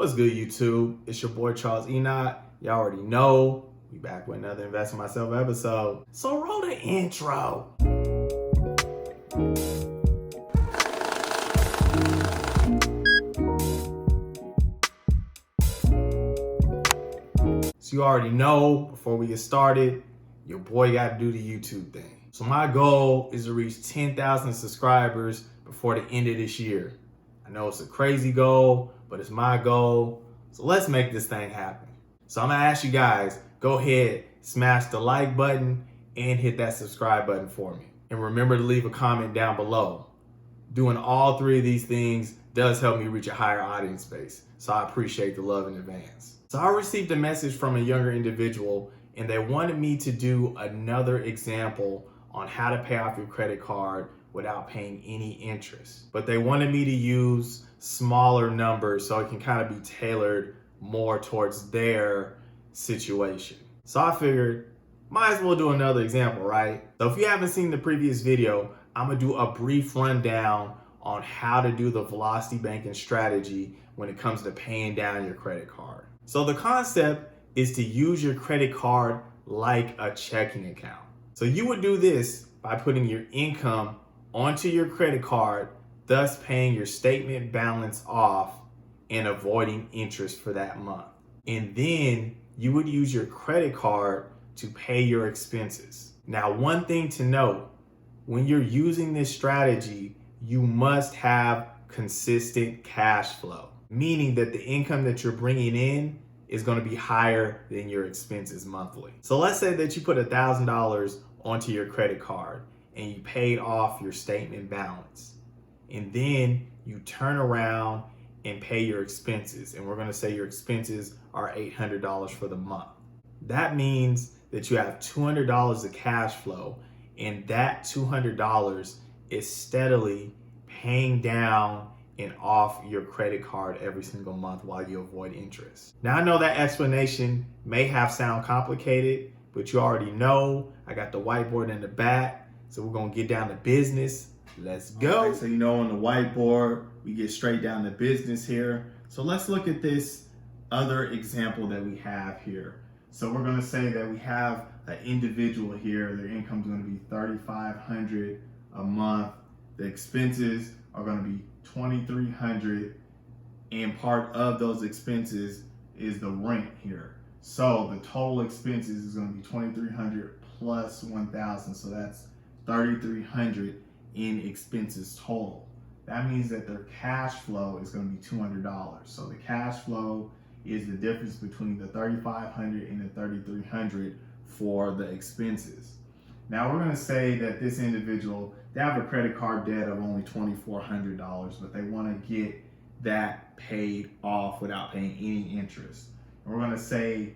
What's good, YouTube? It's your boy Charles Enoch. Y'all already know we back with another Invest in Myself episode. So roll the intro. So you already know, before we get started, your boy got to do the YouTube thing. So my goal is to reach 10,000 subscribers before the end of this year. I know it's a crazy goal, but it's my goal. So let's make this thing happen. So I'm gonna ask you guys, go ahead, smash the like button and hit that subscribe button for me. And remember to leave a comment down below. Doing all three of these things does help me reach a higher audience base. So I appreciate the love in advance. So I received a message from a younger individual and they wanted me to do another example on how to pay off your credit card without paying any interest. But they wanted me to use smaller numbers so it can kind of be tailored more towards their situation. So I figured, might as well do another example, right? So if you haven't seen the previous video, I'm gonna do a brief rundown on how to do the velocity banking strategy when it comes to paying down your credit card. So the concept is to use your credit card like a checking account. So you would do this by putting your income onto your credit card, thus paying your statement balance off and avoiding interest for that month. And then you would use your credit card to pay your expenses. Now, one thing to note, when you're using this strategy, you must have consistent cash flow, meaning that the income that you're bringing in is going to be higher than your expenses monthly. So let's say that you put $1,000 onto your credit card and you paid off your statement balance. And then you turn around and pay your expenses. And we're going to say your expenses are $800 for the month. That means that you have $200 of cash flow, and that $200 is steadily paying down and off your credit card every single month while you avoid interest. Now, I know that explanation may have sound complicated, but you already know I got the whiteboard in the back. So we're gonna get down to business. Let's go. Okay, so you know, on the whiteboard, we get straight down to business here. So let's look at this other example that we have here. So we're gonna say that we have an individual here, their income is gonna be $3,500 a month. The expenses are gonna be $2,300, and part of those expenses is the rent here. So the total expenses is gonna be $2,300 plus $1,000, so that's $3,300 in expenses total. That means that their cash flow is going to be $200. So the cash flow is the difference between the $3,500 and the $3,300 for the expenses. Now we're going to say that this individual, they have a credit card debt of only $2,400, but they want to get that paid off without paying any interest. And we're going to say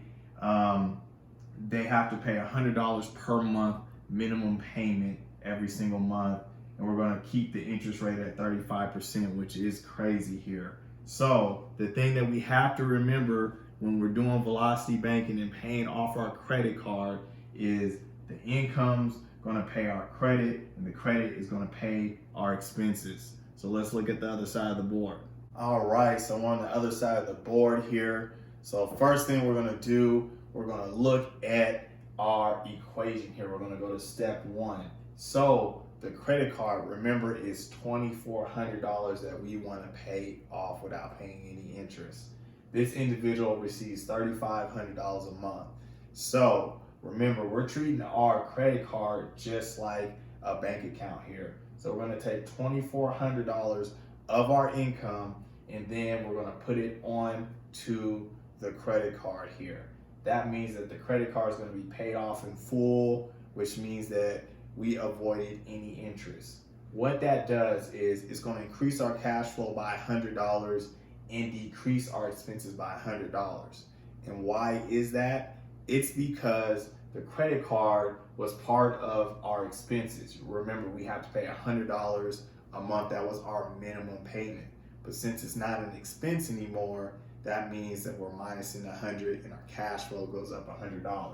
they have to pay $100 per month minimum payment every single month, and we're going to keep the interest rate at 35%, which is crazy here. So the thing that we have to remember when we're doing velocity banking and paying off our credit card is the income's going to pay our credit, and the credit is going to pay our expenses. So let's look at the other side of the board. All right, so we're on the other side of the board here. So first thing we're going to do, we're going to look at our equation here. We're going to go to step one. So the credit card, remember, is $2,400 that we want to pay off without paying any interest. This individual receives $3,500 a month. So remember, we're treating our credit card just like a bank account here. So we're going to take $2,400 of our income, and then we're going to put it on to the credit card here. That means that the credit card is going to be paid off in full, which means that we avoided any interest. What that does is it's going to increase our cash flow by $100 and decrease our expenses by $100. And why is that? It's because the credit card was part of our expenses. Remember, we have to pay $100 a month. That was our minimum payment. But since it's not an expense anymore, that means that we're minusing $100 and our cash flow goes up $100.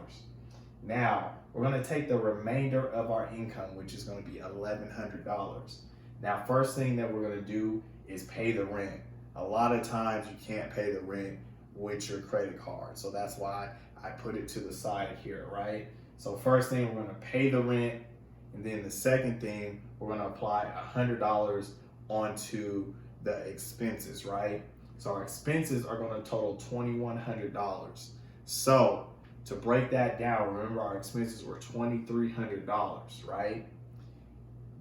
Now, we're going to take the remainder of our income, which is going to be $1,100. Now, first thing that we're going to do is pay the rent. a lot of times you can't pay the rent with your credit card. So that's why I put it to the side here, right? So first thing, we're gonna pay the rent. And then the second thing, we're gonna apply $100 onto the expenses, right? So our expenses are gonna total $2,100. So to break that down, remember our expenses were $2,300, right?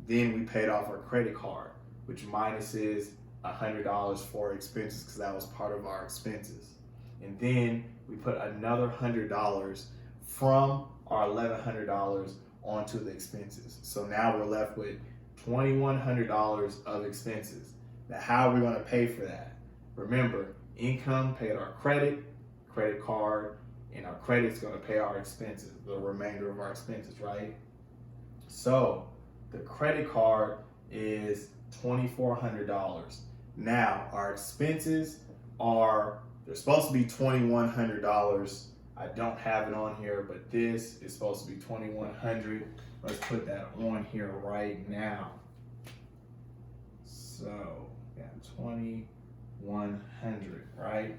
Then we paid off our credit card, which minuses $100 for expenses because that was part of our expenses. And then we put another $100 from our $1,100 onto the expenses. So now we're left with $2,100 of expenses. Now, how are we going to pay for that? Remember, income paid our credit card, and our credit's going to pay our expenses, the remainder of our expenses, right? So the credit card is $2,400. Now our expenses they're supposed to be $2,100. I don't have it on here, but this is supposed to be $2,100. Let's put that on here right now. So yeah, $2,100, right?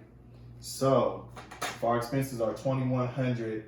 So if our expenses are $2,100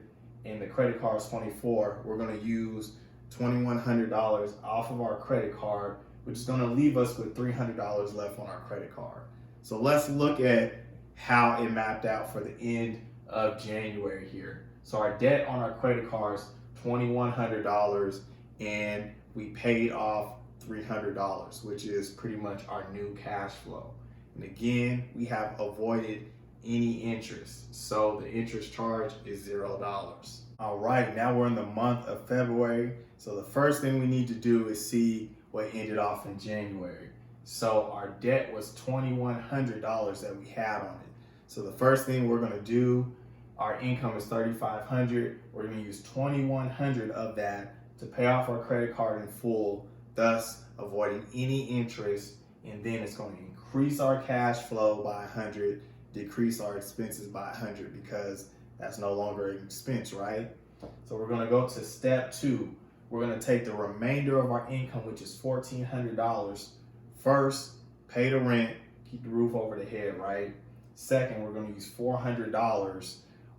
and the credit card is $2,400, we're gonna use $2,100 off of our credit card, which is gonna leave us with $300 left on our credit card. So let's look at how it mapped out for the end of January here. So our debt on our credit card is $2,100 and we paid off $300, which is pretty much our new cash flow. And again, we have avoided any interest. So the interest charge is $0. All right, now we're in the month of February. So the first thing we need to do is see what ended off in January. So our debt was $2,100 that we had on it. So the first thing we're gonna do, our income is $3,500. We're gonna use $2,100 of that to pay off our credit card in full, thus avoiding any interest. And then it's gonna increase our cash flow by 100, decrease our expenses by 100 because that's no longer an expense, right? So we're gonna go to step 2. We're gonna take the remainder of our income, which is $1,400. First, pay the rent, keep the roof over the head, right? Second, we're gonna use $400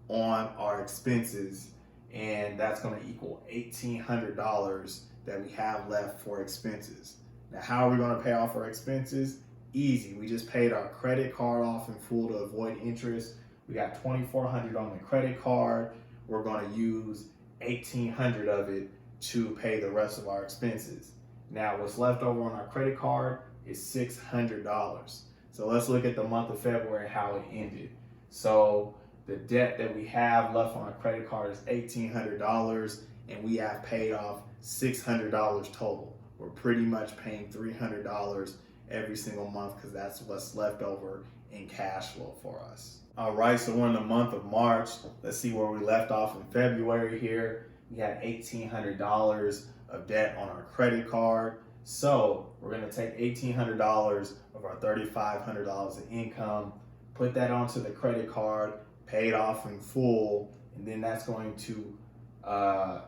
on our expenses, and that's gonna equal $1,800 that we have left for expenses. Now, how are we gonna pay off our expenses? Easy, we just paid our credit card off in full to avoid interest. We got $2,400 on the credit card. We're gonna use $1,800 of it to pay the rest of our expenses. Now, what's left over on our credit card is $600. So let's look at the month of February, how it ended. So the debt that we have left on our credit card is $1,800, and we have paid off $600 total. We're pretty much paying $300 every single month because that's what's left over in cash flow for us. All right, so we're in the month of March. Let's see where we left off in February here. We had $1,800 of debt on our credit card. So we're gonna take $1,800 of our $3,500 of income, put that onto the credit card, pay it off in full, and then that's going to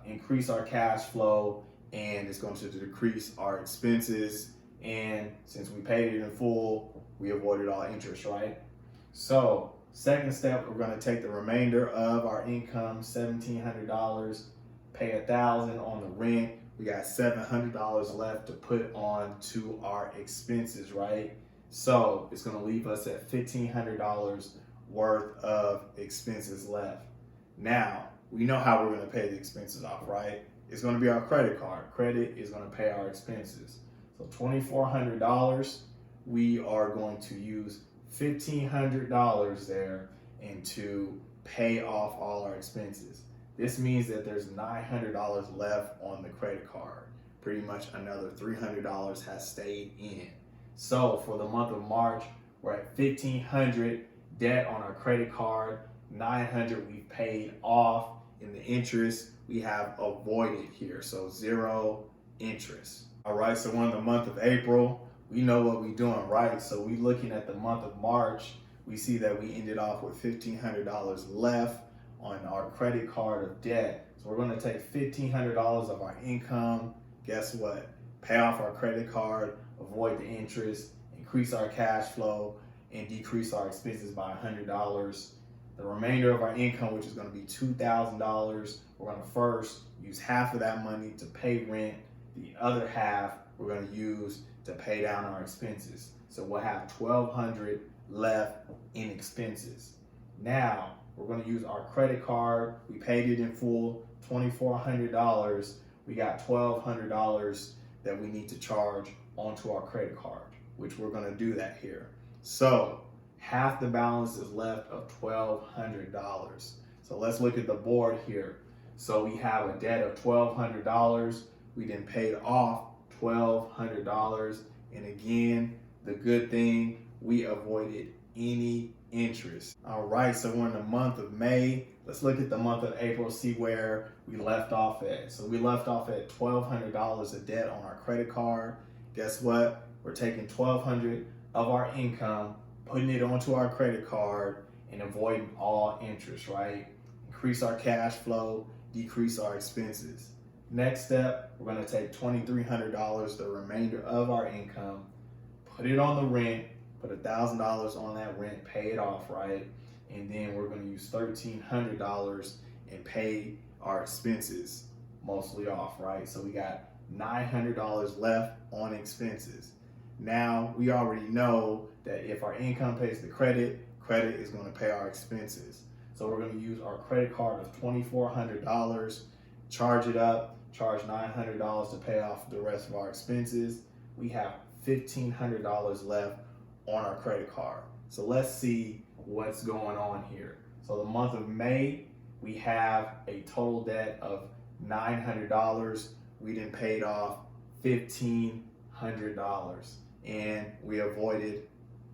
increase our cash flow and it's going to decrease our expenses. And since we paid it in full, we avoided all interest, right? So second step, we're gonna take the remainder of our income, $1,700, pay $1,000 on the rent. We got $700 left to put on to our expenses, right? So it's gonna leave us at $1,500 worth of expenses left. Now, we know how we're gonna pay the expenses off, right? It's gonna be our credit card. Credit is gonna pay our expenses. So $2,400, we are going to use $1,500 there and to pay off all our expenses. This means that there's $900 left on the credit card. Pretty much another $300 has stayed in. So for the month of March, we're at $1,500 debt on our credit card, $900 we've paid off, and the interest we have avoided here, so $0 interest. All right, so we're in the month of April. We know what we're doing, right? So we looking at the month of March, we see that we ended off with $1,500 left on our credit card of debt. So we're gonna take $1,500 of our income, guess what? Pay off our credit card, avoid the interest, increase our cash flow, and decrease our expenses by $100. The remainder of our income, which is going to be $2,000, we're going to first use half of that money to pay rent. The other half we're going to use to pay down our expenses. So we'll have $1,200 left in expenses. Now we're going to use our credit card. We paid it in full, $2,400. We got $1,200 that we need to charge onto our credit card, which we're going to do that here. So half the balance is left of $1,200. So let's look at the board here. So we have a debt of $1,200. We then paid off $1,200. And again, the good thing, we avoided any interest. All right, so we're in the month of May. Let's look at the month of April, see where we left off at. So we left off at $1,200 of debt on our credit card. Guess what? We're taking $1,200 of our income, putting it onto our credit card, and avoiding all interest, right? Increase our cash flow, decrease our expenses. Next step, we're going to take $2,300, the remainder of our income, put it on the rent, put $1,000 on that rent, pay it off, right? And then we're going to use $1,300 and pay our expenses mostly off, right? So we got $900 left on expenses. Now we already know that if our income pays the credit, credit is going to pay our expenses. So we're going to use our credit card of $2,400, charge it up, charge $900 to pay off the rest of our expenses. We have $1,500 left on our credit card. So let's see what's going on here. So the month of May, we have a total debt of $900. We then paid off $1,500 and we avoided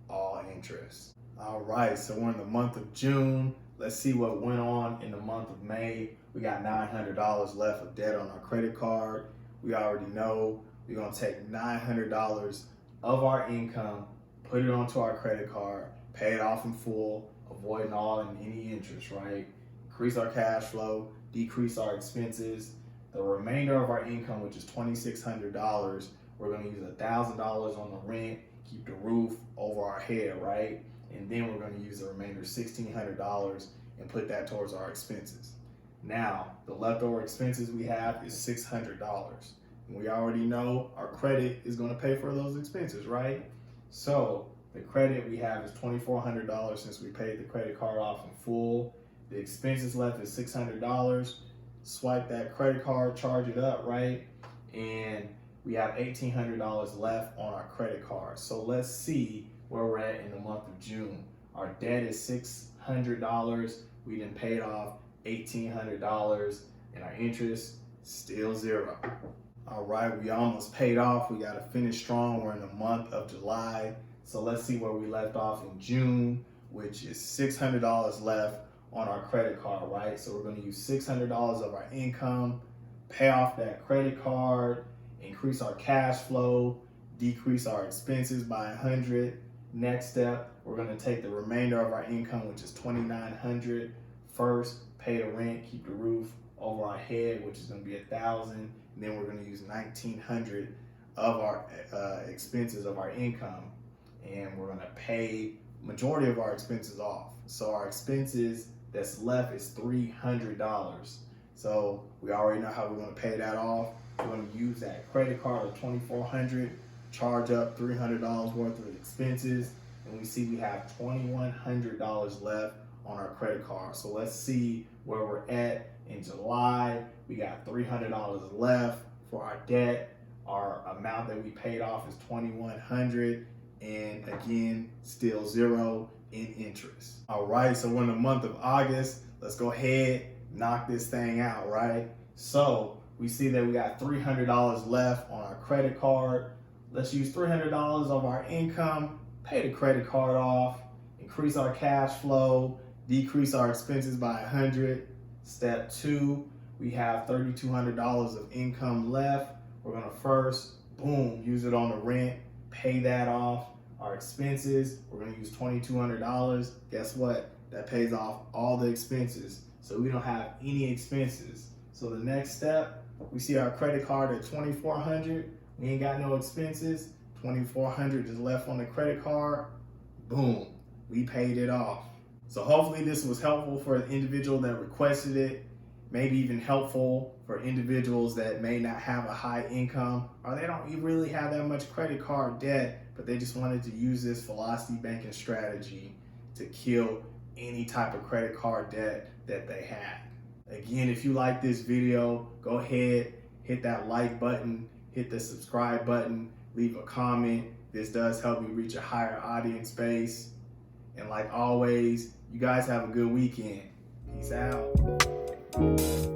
all interest. All right, so we're in the month of June. Let's see what went on in the month of May. We got $900 left of debt on our credit card. We already know we're gonna take $900 of our income, put it onto our credit card, pay it off in full, avoiding all and any interest, right? Increase our cash flow, decrease our expenses. The remainder of our income, which is $2,600, we're gonna use $1,000 on the rent, keep the roof over our head, right? And then we're gonna use the remainder $1,600 and put that towards our expenses. Now, the leftover expenses we have is $600. And we already know our credit is gonna pay for those expenses, right? So the credit we have is $2,400 since we paid the credit card off in full. The expenses left is $600. Swipe that credit card, charge it up, right? And we have $1,800 left on our credit card. So let's see where we're at in the month of June. Our debt is $600. We then paid off $1,800 and our interest still zero. All right, we almost paid off. We gotta finish strong. We're in the month of July. So let's see where we left off in June, which is $600 left on our credit card, right? So we're gonna use $600 of our income, pay off that credit card, increase our cash flow, decrease our expenses by $100. Next step, we're gonna take the remainder of our income, which is $2,900. First, pay the rent, keep the roof over our head, which is gonna be $1,000. And then we're gonna use $1,900 of our expenses of our income. And we're gonna pay majority of our expenses off. So our expenses that's left is $300. So we already know how we're gonna pay that off. We're gonna use that credit card of $2,400, charge up $300 worth of expenses, and we see we have $2,100 left on our credit card. So let's see where we're at in July. We got $300 left for our debt. Our amount that we paid off is $2,100, and again, still zero in interest. All right, so we're in the month of August. Let's go ahead, knock this thing out, right? So we see that we got $300 left on our credit card. Let's use $300 of our income, pay the credit card off, increase our cash flow, decrease our expenses by $100. Step 2, we have $3,200 of income left. We're gonna first, boom, use it on the rent, pay that off. Our expenses, we're gonna use $2,200. Guess what? That pays off all the expenses. So we don't have any expenses. So the next step, we see our credit card at $2,400. We ain't got no expenses. $2,400 is left on the credit card. Boom, we paid it off. So hopefully this was helpful for the individual that requested it, maybe even helpful for individuals that may not have a high income or they don't really have that much credit card debt, but they just wanted to use this velocity banking strategy to kill any type of credit card debt that they had. Again, if you like this video, go ahead, hit that like button, hit the subscribe button, leave a comment. This does help me reach a higher audience base. And like always, you guys have a good weekend. Peace out.